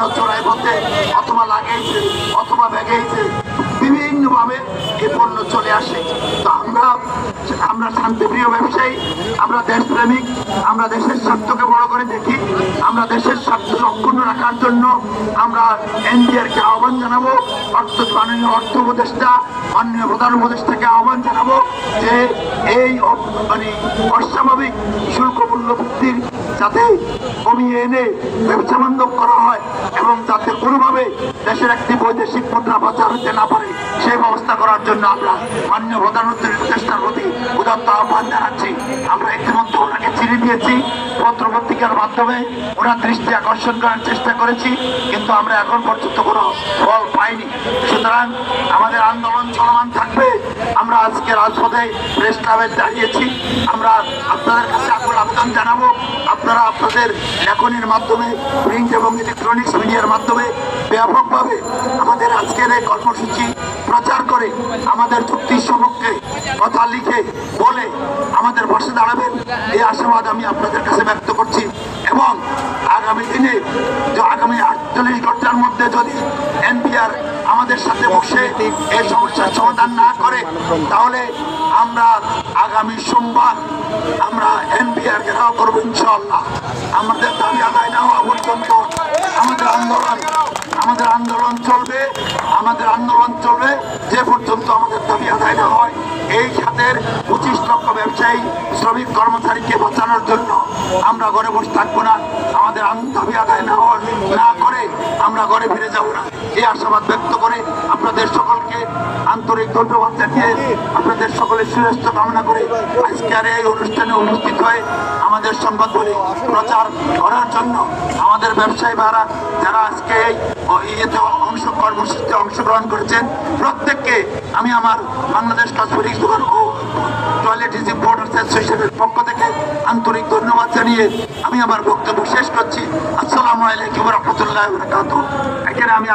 পণ্য চোরাই পথে অথবা লাগাইছে অথবা ব্যাগেইছে, বিভিন্নভাবে এই পণ্য চলে আসে। তো আমরা শান্তিপ্রিয় ব্যবসায়ী, আমরা দেশপ্রেমিক, আমরা দেশের স্বার্থকে বড় করে দেখি। আমরা দেশের স্বার্থ অক্ষুণ্ণ রাখার জন্য আমরা এনবিআরকে আহ্বান জানাবো, মাননীয় অর্থ উপদেষ্টা, মাননীয় প্রধান উপদেষ্টাকে আহ্বান জানাবো যে এই অস্বাভাবিক শুল্ক মূল্য বৃদ্ধির যাতে কমিয়ে এনে ব্যবসা বান্ধব করা হয় এবং যাতে কোনোভাবে দেশের একটি বৈদেশিক মুদ্রা পাচার হতে না পারে সেই ব্যবস্থা করার জন্য আমরা মাননীয় প্রধানমন্ত্রীর উপদেষ্টার প্রতি উদাত্ত আহ্বান জানাচ্ছি। আমরা ইতিমধ্যে ওনাকে চিঠি দিয়েছি, পত্র পত্রিকার মাধ্যমে ওনার দৃষ্টি আকর্ষণ করার চেষ্টা করেছি, কিন্তু আমরা এখন পর্যন্ত কোনো ফল পাইনি। সুতরাং আমাদের আন্দোলন চলমান থাকবে। আমরা আজকে রাজপথে প্রেস ক্লাবে দাঁড়িয়েছি। আমরা আপনাদের কাছে আকুল আবেদন জানাবো, আপনারা আপনাদের লেখনের মাধ্যমে, প্রিন্ট এবং ইলেকট্রনিক্স মিডিয়ার মাধ্যমে ব্যাপকভাবে আমাদের আজকের এই কর্মসূচি প্রচার করে আমাদের চুক্তির সপক্ষে কথা লিখে বলে আমাদের পাশে দাঁড়াবেন, এই আশাবাদ আমি আপনাদের কাছে ব্যক্ত করছি। এবং আগামী দিনে আগামী 48 ঘন্টার মধ্যে যদি এনবিআর আমাদের সাথে বসে এই সমস্যার সমাধান না করে, তাহলে আমরা আগামী সোমবার আমরা এনবিআর ঘেরাও করবো ইনশাআল্লাহ। আমাদের দাবি আদায় না হওয়া পর্যন্ত আমাদের আন্দোলন চলবে যে পর্যন্ত আমাদের দাবি আদায় না হয়। এই খাতের 25 লক্ষ ব্যবসায়ী, শ্রমিক, কর্মচারীকে বাঁচানোর জন্য আমরা ঘরে বসে থাকবো না। আমাদের দাবি আদায় না করে আমরা ঘরে ফিরে যাব না, এই আশাবাদ ব্যক্ত করে আপনাদের সকলকে আন্তরিক ধন্যবাদ জানিয়ে আপনাদের সকলের সুস্বাস্থ্য কামনা করে আজকের এই অনুষ্ঠানে উপস্থিত হয়ে আমাদের সংবাদগুলি প্রচার করার জন্য আমাদের ব্যবসায়ী ভাইরা যারা আজকে কর্মসূচিতে অংশগ্রহণ করেছেন, প্রত্যেককে আমি আমার বাংলাদেশ কসমেটিক্স দোকান ও টয়লেট ইম্পোর্টার্স অ্যাসোসিয়েশনের পক্ষ থেকে আন্তরিক ধন্যবাদ জানিয়ে আমি আমার বক্তব্য শেষ করছি। আসসালামু আলাইকুম ওয়া রাহমাতুল্লাহি ওয়া বারাকাতুহু। এখানে আমি